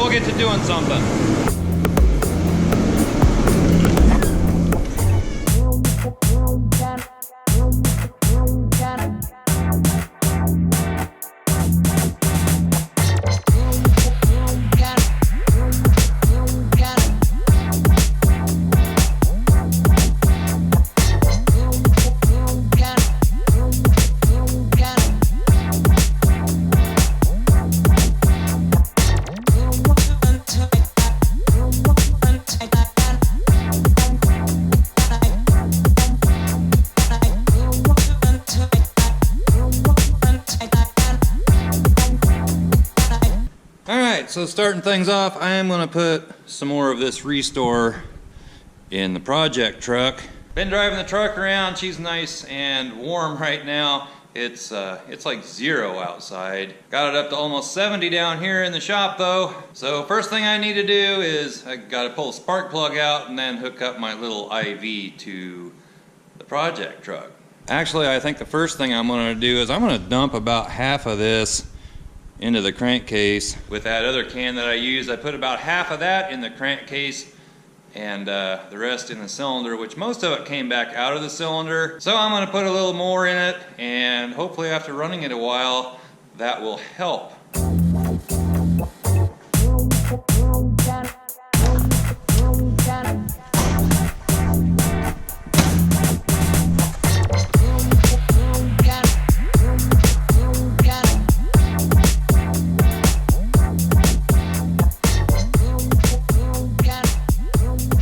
we'll get to doing something. So starting things off, I am going to put some more of this Restore in the project truck. Been driving the truck around. She's nice and warm right now. It's like 0 outside. Got it up to almost 70 down here in the shop though. So first thing I need to do is I got to pull a spark plug out and then hook up my little IV to the project truck. Actually, I think the first thing I'm going to do is I'm going to dump about half of this into the crankcase. With that other can that I used, I put about half of that in the crankcase and the rest in the cylinder, which most of it came back out of the cylinder. So I'm going to put a little more in it, and hopefully after running it a while, that will help.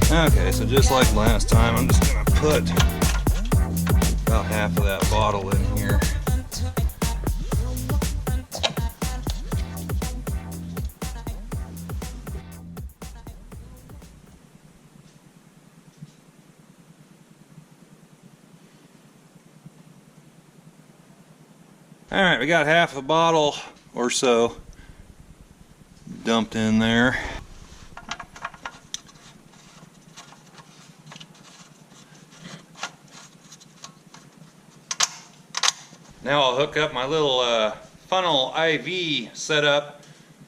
Okay, so just like last time, I'm just going to put about half of that bottle in here. Alright, we got half a bottle or so dumped in there. Now I'll hook up my little funnel IV setup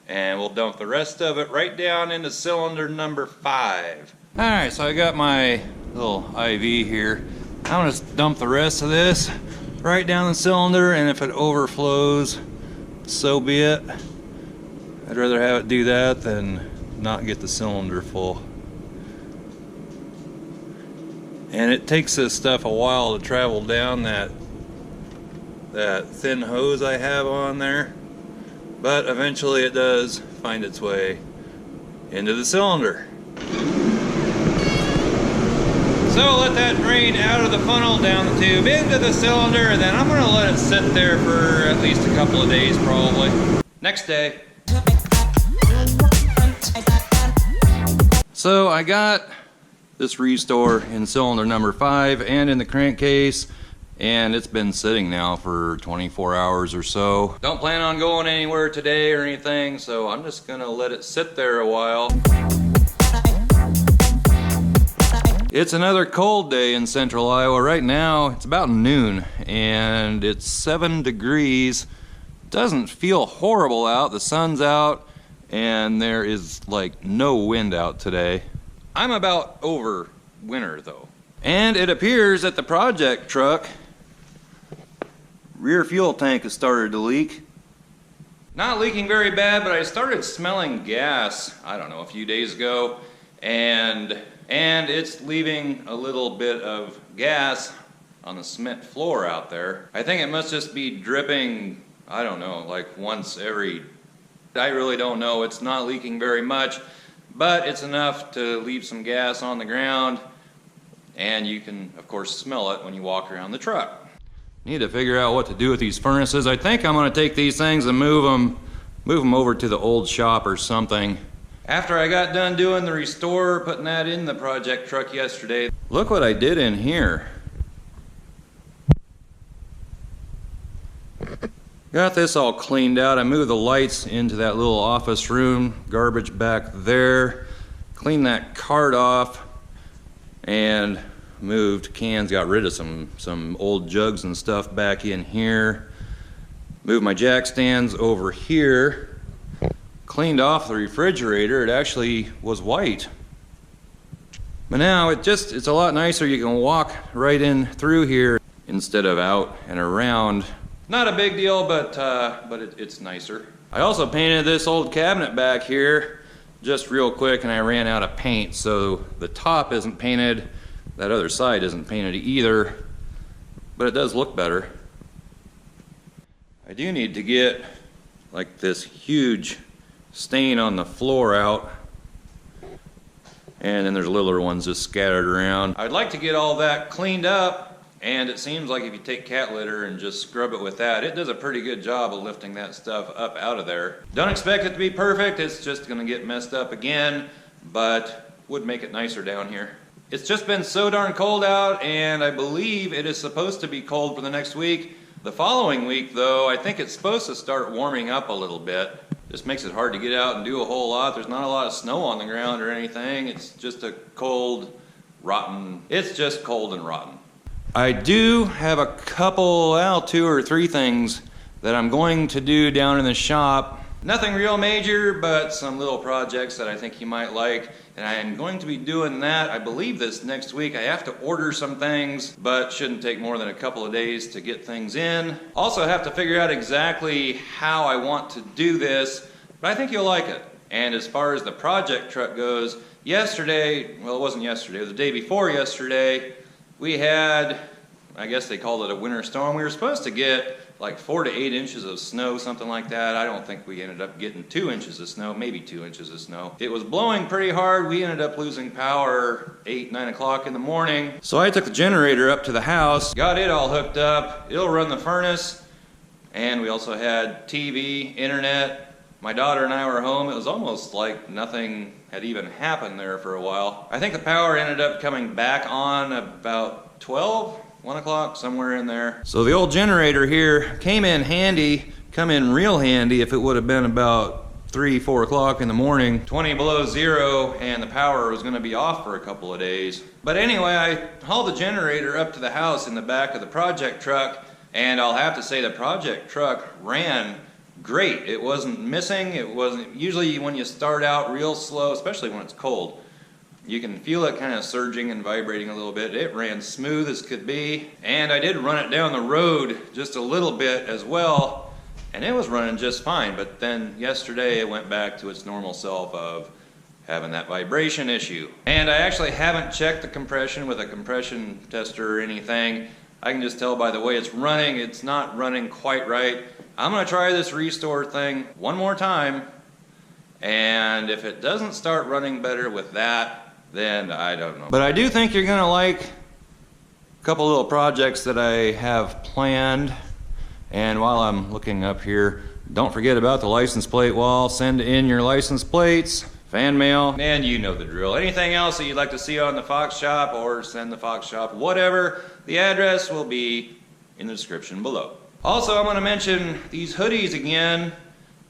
and we'll dump the rest of it right down into cylinder number 5. Alright, so I got my little IV here. I'm going to dump the rest of this right down the cylinder, and if it overflows, so be it. I'd rather have it do that than not get the cylinder full. And it takes this stuff a while to travel down that thin hose I have on there, but eventually it does find its way into the cylinder. So let that drain out of the funnel, down the tube, into the cylinder, and then I'm going to let it sit there for at least a couple of days probably. Next day. So I got this Restore in cylinder number 5 and in the crankcase, and it's been sitting now for 24 hours or so. Don't plan on going anywhere today or anything, so I'm just gonna let it sit there a while. It's another cold day in central Iowa. Right now it's about noon and it's 7 degrees. Doesn't feel horrible out. The sun's out and there is like no wind out today. I'm about over winter though. And it appears that the project truck rear fuel tank has started to leak. Not leaking very bad, but I started smelling gas, I don't know, a few days ago, and and it's leaving a little bit of gas on the cement floor out there. I think it must just be dripping, I don't know, like once every, I really don't know. It's not leaking very much, but it's enough to leave some gas on the ground, and you can of course smell it when you walk around the truck. Need to figure out what to do with these furnaces. I think I'm going to take these things and move them over to the old shop or something. After I got done doing the restore, putting that in the project truck yesterday, look what I did in here. Got this all cleaned out. I moved the lights into that little office room, garbage back there, cleaned that cart off, and moved cans, got rid of some old jugs and stuff back in here. Moved my jack stands over here, cleaned off the refrigerator. It actually was white. But now it's a lot nicer. You can walk right in through here instead of out and around. Not a big deal, but it's nicer. I also painted this old cabinet back here just real quick, and I ran out of paint, so the top isn't painted. That other side isn't painted either, but it does look better. I do need to get like this huge stain on the floor out, and then there's littler ones just scattered around. I'd like to get all that cleaned up, and it seems like if you take cat litter and just scrub it with that, it does a pretty good job of lifting that stuff up out of there. Don't expect it to be perfect. It's just going to get messed up again, but would make it nicer down here. It's just been so darn cold out, and I believe it is supposed to be cold for the next week. The following week, though, I think it's supposed to start warming up a little bit. Just makes it hard to get out and do a whole lot. There's not a lot of snow on the ground or anything. It's just a cold, rotten, it's just cold and rotten. I do have a couple, well, 2 or 3 things that I'm going to do down in the shop. Nothing real major, but some little projects that I think you might like. And I am going to be doing that, I believe, this next week. I have to order some things, but shouldn't take more than a couple of days to get things in. Also have to figure out exactly how I want to do this, but I think you'll like it. And as far as the project truck goes, yesterday, well, it wasn't yesterday, it was the day before yesterday, we had, I guess they called it a winter storm. We were supposed to get like 4 to 8 inches of snow, something like that. I don't think we ended up getting 2 inches of snow, maybe 2 inches of snow. It was blowing pretty hard. We ended up losing power 8, 9 o'clock in the morning. So I took the generator up to the house, got it all hooked up. It'll run the furnace, and we also had TV, internet. My daughter and I were home. It was almost like nothing had even happened there for a while. I think the power ended up coming back on about 12, 1 o'clock, somewhere in there. So the old generator here came in handy, come in real handy if it would have been about 3, 4 o'clock in the morning, 20 below zero, and the power was going to be off for a couple of days. But anyway, I hauled the generator up to the house in the back of the project truck, and I'll have to say the project truck ran great. It wasn't missing. It wasn't, usually when you start out real slow, especially when it's cold, you can feel it kind of surging and vibrating a little bit. It ran smooth as could be, and I did run it down the road just a little bit as well, and it was running just fine. But then yesterday it went back to its normal self of having that vibration issue. And I actually haven't checked the compression with a compression tester or anything. I can just tell by the way it's running, it's not running quite right. I'm going to try this restore thing one more time, and if it doesn't start running better with that, then I don't know. But I do think you're going to like a couple little projects that I have planned. And while I'm looking up here, don't forget about the license plate wall. Send in your license plates, fan mail, and you know the drill. Anything else that you'd like to see on the Fox Shop, or send the Fox Shop, whatever, the address will be in the description below. Also, I'm going to mention these hoodies again.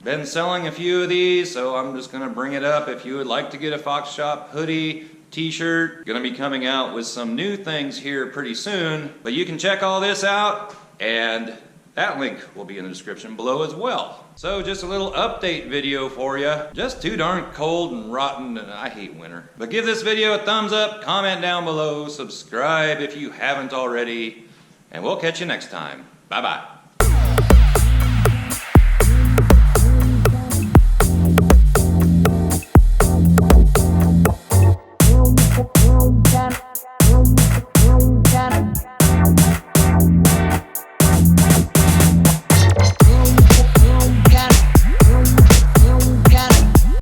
Been selling a few of these, so I'm just going to bring it up. If you would like to get a Fox Shop hoodie, t-shirt, going to be coming out with some new things here pretty soon. But you can check all this out, and that link will be in the description below as well. So just a little update video for you. Just too darn cold and rotten, and I hate winter. But give this video a thumbs up, comment down below, subscribe if you haven't already, and we'll catch you next time. Bye-bye.